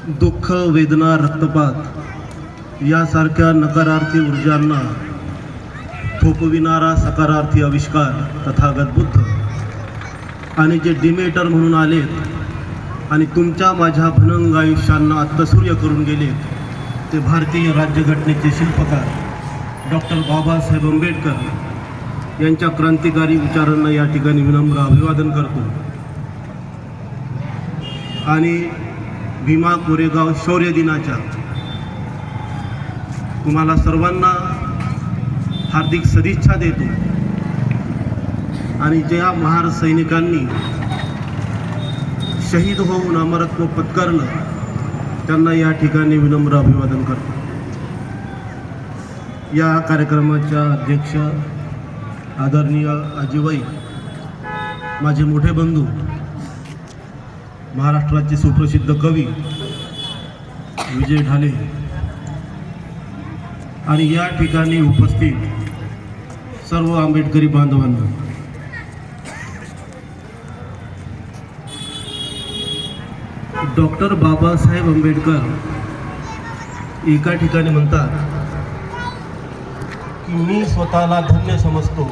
दुःख, वेदना, रक्तपात यासारख्या नकारार्थी ऊर्जांना थोपविणारा सकारार्थी आविष्कार तथागत बुद्ध आणि जे डिमेटर म्हणून आलेत आणि तुमच्या माझ्या भनंग आयुष्यांना आत्तसूर्य करून गेलेत ते भारतीय राज्यघटनेचे शिल्पकार डॉक्टर बाबासाहेब आंबेडकर यांच्या क्रांतिकारी विचारांना या ठिकाणी विनम्र अभिवादन करतो आणि भीमा कोरेगाव शौर्य दिनाच्या तुम्हाला सर्वांना हार्दिक सदिच्छा देतो आणि ज्या महार सैनिकांनी शहीद होऊन अमरत्व पत्करलं त्यांना या ठिकाणी विनम्र अभिवादन करतो. या कार्यक्रमाच्या अध्यक्ष आदरणीय आजीबाई, माझे मोठे बंधू, महाराष्ट्राचे सुप्रसिद्ध कवी विजय ढाले आणि या ठिकाणी उपस्थित सर्व आंबेडकरी बांधवांना, डॉक्टर बाबासाहेब आंबेडकर एका ठिकाणी म्हणतात की मी स्वतःला धन्य समजतो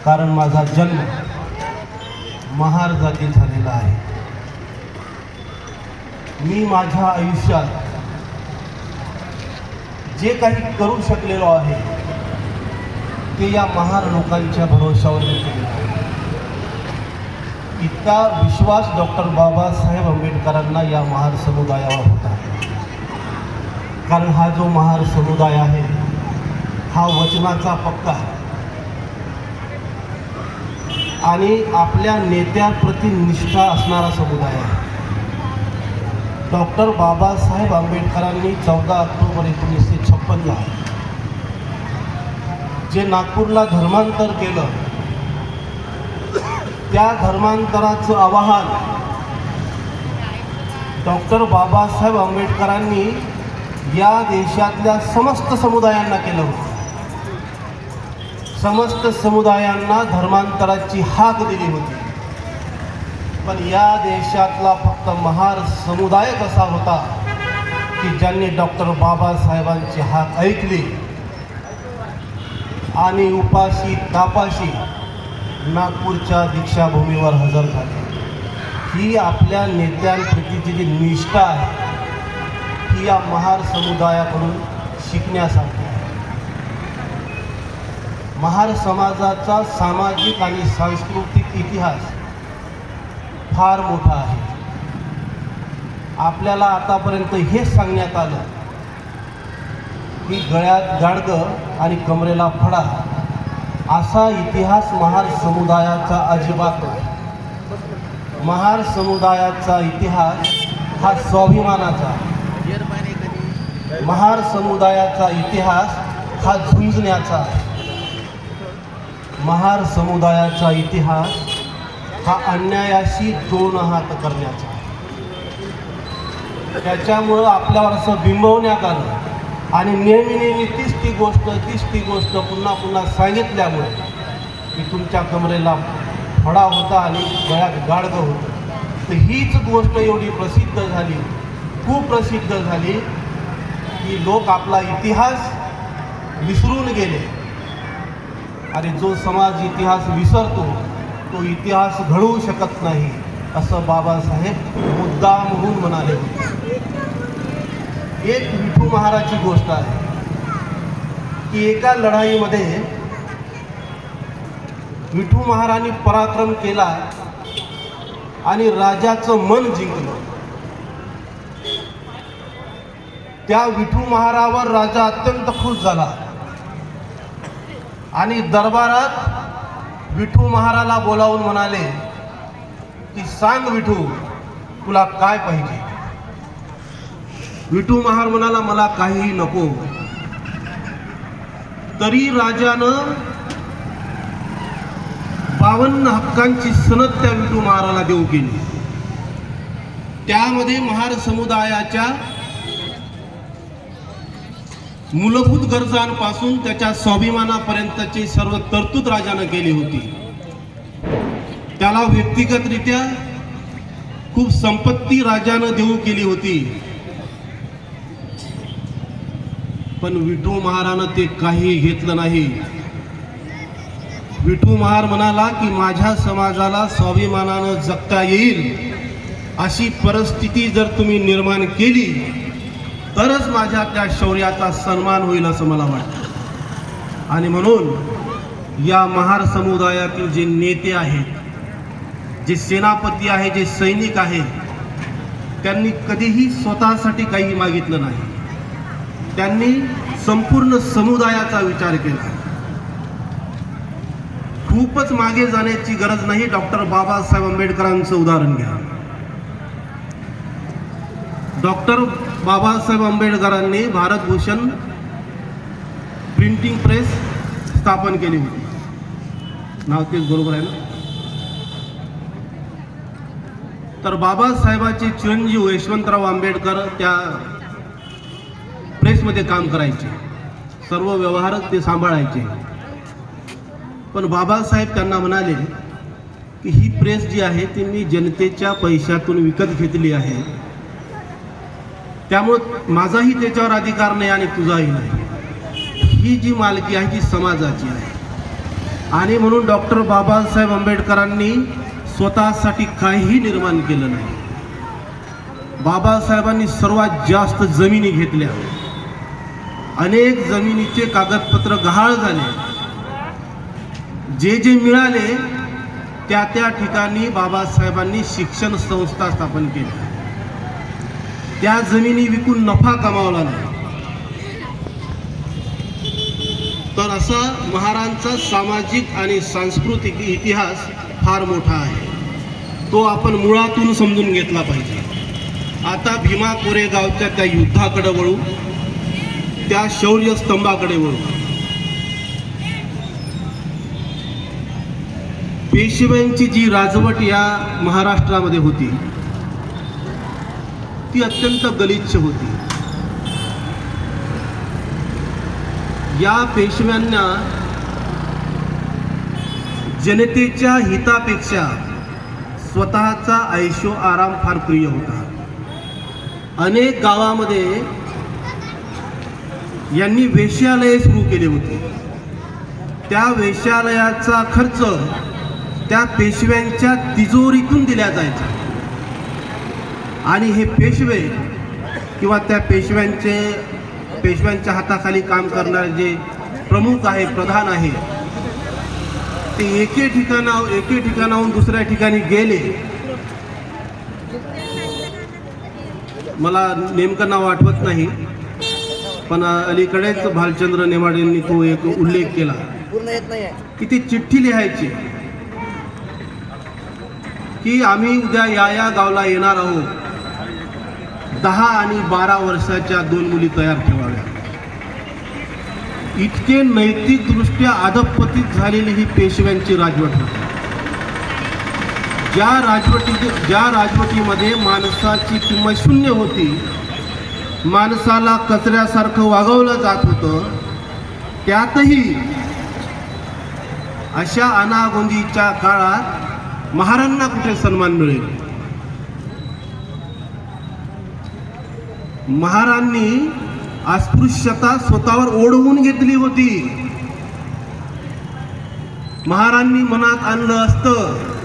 कारण माझा जन्म महार जातीत झालेला आहे. मी माझ्या आयुष्यात जे काही करू शकलेलो आहे ते या महार लोकांच्या भरोशावर केलेलं आहे. इतका विश्वास डॉक्टर बाबासाहेब आंबेडकरांना या महार समुदायावर होता. कारण हा जो महार समुदाय आहे हा वचनाचा पक्का आणि आपल्या नेत्याप्रती निष्ठा असणारा समुदाय आहे. डॉक्टर बाबासाहेब आंबेडकरांनी 14 ऑक्टोबर 1956ला जे नागपूरला धर्मांतर केलं त्या धर्मांतराचं आवाहन डॉक्टर बाबासाहेब आंबेडकरांनी या देशातल्या समस्त समुदायांना केलं होतं. समस्त समुदायांना धर्मांतराची हाक दिली होती. पण या देशातला फक्त महार समुदाय कसा होता की ज्यांनी डॉक्टर बाबासाहेबांची हाक ऐकली आणि उपाशी तापाशी नागपूरच्या दीक्षाभूमीवर हजर झाले. ही आपल्या नेत्यांप्रतीची जी निष्ठा आहे ही या महार समुदायाकडून शिकण्यासारखी आहे. महार समाजाचा सामाजिक आणि सांस्कृतिक इतिहास फार मोठा आहे. आपल्याला आतापर्यंत हेच सांगण्यात आलं की गळ्यात गाडगं आणि कमरेला फडा असा इतिहास महार समुदायाचा अजिबात नाही. महार समुदायाचा इतिहास हा स्वाभिमानाचा, महार समुदायाचा इतिहास हा झुंजण्याचा, महार समुदायाचा इतिहास हा अन्यायाशी 2 हात करण्याचा. त्याच्यामुळं आपल्यावर असं बिंबवण्यात आलं आणि नेहमी तीच ती गोष्ट पुन्हा पुन्हा सांगितल्यामुळे की तुमच्या कमरेला फडा होता आणि गळ्यात गाडगं होतं. तर हीच गोष्ट एवढी प्रसिद्ध झाली, खूप प्रसिद्ध झाली की लोक आपला इतिहास विसरून गेले. आणि जो समाज इतिहास विसरतो तो इतिहास घडवू शकत नाही असं बाबासाहेब मुद्दामहून म्हणाले होते. एक विठू महाराजची गोष्ट आहे की एका लढाईमध्ये विठू महाराजांनी पराक्रम केला आणि राजाचं मन जिंकलं. त्या विठू महाराजावर राजा अत्यंत खुश झाला आणि दरबारात विठू महाराजाला बोलावून म्हणाले की सांग विठू तुला काय पाहिजे. विठू महार म्हणाला मला काहीही नको. तरी राजानं 52 हक्कांची सनद त्या विठू महाराला देऊ केली. त्यामध्ये महार समुदायाच्या मूलभूत गरजांपासून त्याच्या स्वाभिमानापर्यंतची सर्व तरतूद राजानं केली होती. त्याला व्यक्तिगतरित्या खूप संपत्ती राजानं देऊ केली होती, पण विठू महारानं ते काही घेतलं नाही. विठू महार म्हणाला की माझ्या समाजाला स्वाभिमानानं जगता येईल अशी परिस्थिती जर तुम्ही निर्माण केली तरच माझ्या त्या शौर्याचा सन्मान होईल असं मला वाटतं. आणि म्हणून या महार समुदायातील जे नेते आहेत, जे सेनापती आहे, जे सैनिक आहेत, त्यांनी कधीही स्वतःसाठी काही मागितलं नाही. त्यांनी संपूर्ण समुदायाचा विचार केला. खूपच मागे जाण्याची गरज नाही. डॉक्टर बाबासाहेब आंबेडकरांचं उदाहरण घ्या. डॉक्टर बाबासाहेब आंबेडकरांनी भारतभूषण प्रिंटिंग प्रेस स्थापन केली होती. नाव तेच बरोबर आहे ना? तर बाबासाहेबांचे चिरंजीव यशवंतराव आंबेडकर त्या प्रेसमध्ये काम करायचे, सर्व व्यवहार ते सांभाळायचे. पण बाबासाहेब त्यांना म्हणाले की ही प्रेस जी आहे ती मी जनतेच्या पैशातून विकत घेतली आहे, त्यामुळे माझाही त्याच्यावर अधिकार नाही आणि तुझाही नाही. ही जी मालकी आहे ती समाजाची आहे. आणि म्हणून डॉक्टर बाबासाहेब आंबेडकरांनी स्वतःसाठी काहीही निर्माण केलं नाही. बाबासाहेबांनी सर्वात जास्त जमिनी घेतल्या. अनेक जमिनीचे कागदपत्र गहाळ झाले. जे जे मिळाले त्या त्या ठिकाणी बाबासाहेबांनी शिक्षण संस्था स्थापन केल्या. त्या जमिनी विकून नफा कमावला नाही. तर असा महारांचा सामाजिक आणि सांस्कृतिक इतिहास फार मोठा आहे. तो आपण मुळातून समजून घेतला पाहिजे. आता भीमा कोरेगावच्या त्या युद्धाकडे वळू, त्या शौर्य स्तंभाकडे वळू. पेशव्यांची जी राजवट या महाराष्ट्रामध्ये होती ती अत्यंत गलिच्छ होती. या पेशव्यांना जनतेच्या हितापेक्षा स्वतःचा ऐशो आराम फार प्रिय होता. अनेक गावामध्ये यांनी वेश्यालये सुरू केले होते. त्या वेश्यालयाचा खर्च त्या पेशव्यांच्या तिजोरीतून दिला जायचा. आणि हे पेशवे किंवा त्या पेशव्यांच्या हाताखाली काम करणारे जे प्रमुख आहे, प्रधान आहे, ते एके ठिकाणाहून दुसऱ्या ठिकाणी गेले. मला नेमकं नाव आठवत नाही, पण अलीकडेच भालचंद्र नेमाडेंनी तो एक उल्लेख केला की ते चिठ्ठी लिहायची की आम्ही उद्या या गावला येणार आहोत, 10 आणि 12 वर्षाच्या 2 मुली तयार ठेवाव्या. इतके नैतिकदृष्ट्या अधपतित झालेली ही पेशव्यांची राजवट होती. ज्या राजवटीमध्ये माणसाची किंमत शून्य होती, माणसाला कचऱ्यासारखं वागवलं जात होतं, त्यातही अशा अनागोंदीच्या काळात महारांना कुठे सन्मान मिळेल? महारांनी अस्पृश्यता स्वतःवर ओढवून घेतली होती. महारांनी मनात आणलं असतं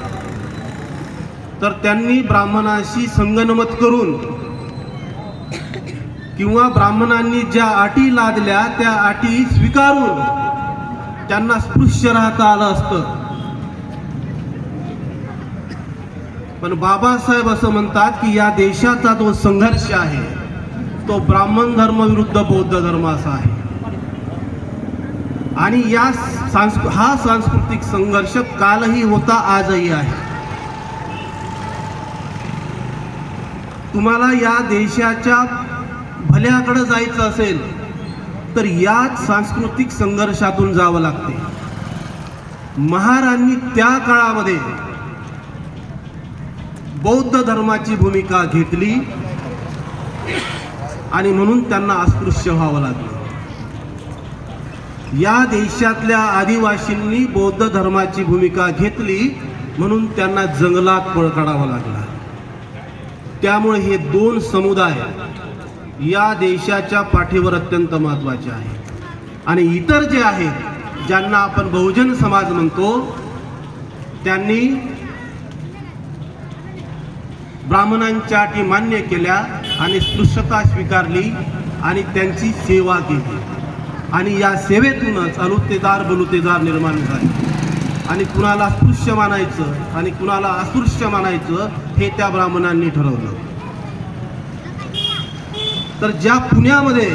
तर त्यांनी ब्राह्मणाशी संगनमत करून किंवा ब्राह्मणांनी ज्या अटी लादल्या त्या अटी स्वीकारून त्यांना स्पृश्य राहता आलं असतं. पण बाबासाहेब असं म्हणतात की या देशाचा जो संघर्ष आहे तो ब्राह्मण धर्म विरुद्ध बौद्ध धर्म असा आहे. आणि हा सांस्कृतिक संघर्ष कालही होता, आजही आहे. तुम्हाला या देशाच्या भल्याकडे जायचं असेल तर याच सांस्कृतिक संघर्षातून जावं लागते. महारांनी त्या काळामध्ये बौद्ध धर्माची भूमिका घेतली आणि म्हणून त्यांना अस्पृश्य व्हावं लागलं. या देशातल्या आदिवासींनी बौद्ध धर्माची भूमिका घेतली म्हणून त्यांना जंगलात पळ काढावा लागला. त्यामुळे हे दोन समुदाय या देशाच्या पाठीवर अत्यंत महत्त्वाचे आहेत. आणि इतर जे आहेत ज्यांना आपण बहुजन समाज म्हणतो, त्यांनी ब्राह्मणांच्या अटी मान्य केल्या आणि स्पृश्यता स्वीकारली आणि त्यांची सेवा केली. आणि या सेवेतूनच अलुतेदार बलुतेदार निर्माण झाले. आणि कुणाला स्पृश्य मानायचं आणि कुणाला अस्पृश्य मानायचं हे त्या ब्राह्मणांनी ठरवलं. तर ज्या पुण्यामध्ये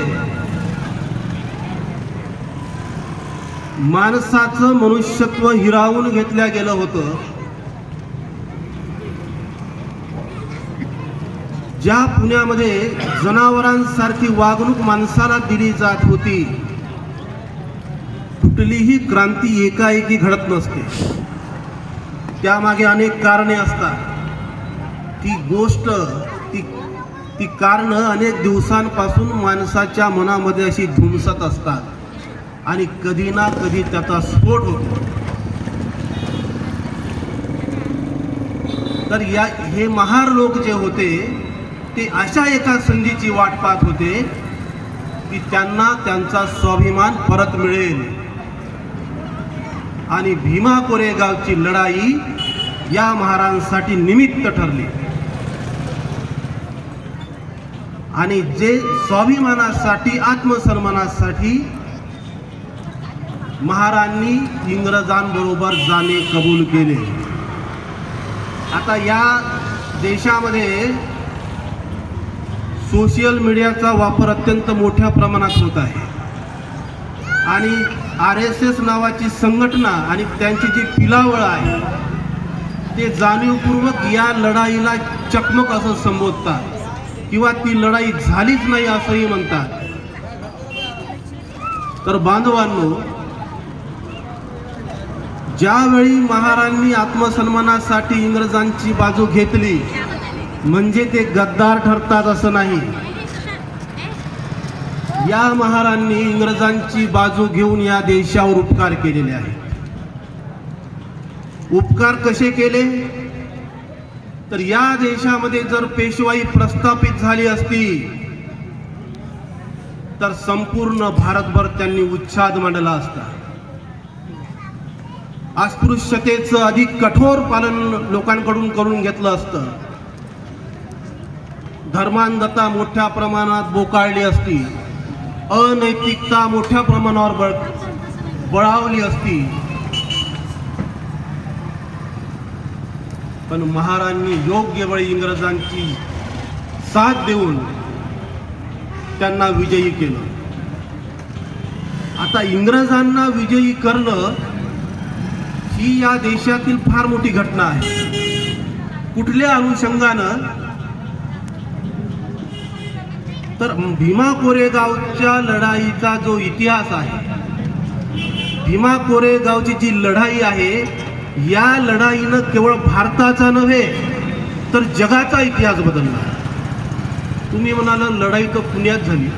माणसाचं मनुष्यत्व हिरावून घेतल्या गेलं होतं, ज्या पुण्यामध्ये जनावरांसारखी वागणूक माणसाला दिली जात होती, कुठलीही क्रांती एकाएकी घडत नसते. त्यामागे अनेक कारणे असतात. ती गोष्ट ती कारणं अनेक दिवसांपासून माणसाच्या मनामध्ये अशी धुमसत असतात आणि कधी ना कधी त्याचा स्फोट होतो. तर हे महार लोक जे होते ते अशा एका संधीची वाट पाहत होते की त्यांना त्यांचा स्वाभिमान परत मिळेल. आणि भीमा कोरेगावची लढाई या महाराजांसाठी निमित्त ठरली. आणि जे स्वाभिमानासाठी आत्मसन्मानासाठी महाराजांनी इंग्रजांबरोबर जाणे कबूल केले. आता या देशामध्ये सोशल मीडियाचा वापर अत्यंत मोठ्या प्रमाणात होत आहे. आणि RSS नावाची संघटना आणि त्यांची जी पिलावळ आहे ते जाणीवपूर्वक या लढाईला चकमक असं संबोधतात किंवा ती लढाई झालीच नाही असंही म्हणतात. तर बांधवांनो, ज्यावेळी महाराजांनी आत्मसन्मानासाठी इंग्रजांची बाजू घेतली म्हणजे ते गद्दार ठरतात असं नाही. या महाराजांनी इंग्रजांची बाजू घेऊन या देशावर उपकार केलेले आहेत. उपकार कसे केले? तर या देशामध्ये जर पेशवाई प्रस्थापित झाली असती तर संपूर्ण भारतभर त्यांनी उच्छाद मांडला असता. अस्पृश्यतेचं अधिक कठोर पालन लोकांकडून करून घेतलं असतं. धर्मांधता मोठ्या प्रमाणात बोकाळली असती. अनैतिकता मोठ्या प्रमाणावर बळावली असती. पण महाराजांनी योग्य वेळी इंग्रजांची साथ देऊन त्यांना विजयी केलं. आता इंग्रजांना विजयी करणं ही या देशातील फार मोठी घटना आहे. कुठल्या अनुषंगानं? तर भीमा कोरेगावच्या लढाईचा जो इतिहास आहे, भीमा कोरेगावची जी लढाई आहे, या लढाईनं केवळ भारताचा नव्हे तर जगाचा इतिहास बदलला. तुम्ही म्हणाल लढाई तर पुण्यात झाली.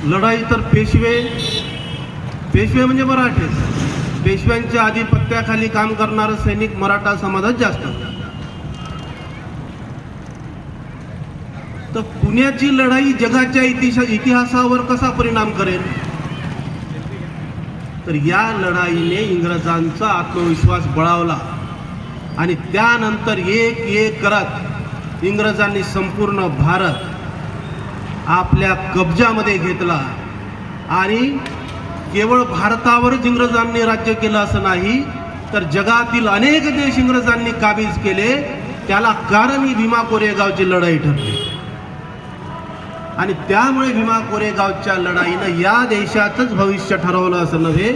लढाई तर पेशवे म्हणजे मराठे. पेशव्यांच्या आधिपत्याखाली काम करणारा सैनिक मराठा समाजात जास्त. तर पुण्याची लढाई जगाच्या इतिहासावर कसा परिणाम करेल? तर या लढाईने इंग्रजांचा आत्मविश्वास बळावला आणि त्यानंतर एक एक करत इंग्रजांनी संपूर्ण भारत आपल्या कब्जामध्ये घेतला. आणि केवळ भारतावरच इंग्रजांनी राज्य केलं असं नाही, तर जगातील अनेक देश इंग्रजांनी काबीज केले. त्याला कारण ही भीमा कोरेगावची लढाई ठरली. आणि त्यामुळे भीमा कोरेगावच्या लढाईनं या देशाचंच भविष्य ठरवलं असं नव्हे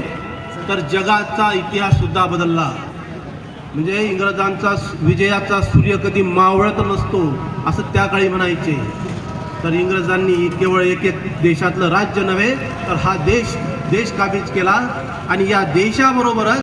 तर जगाचा इतिहास सुद्धा बदलला. म्हणजे इंग्रजांचा विजयाचा सूर्य कधी मावळत नसतो असं त्या काळी म्हणायचे. तर इंग्रजांनी केवळ एक देशातलं राज्य नव्हे तर हा देश काबीज केला. आणि या देशाबरोबरच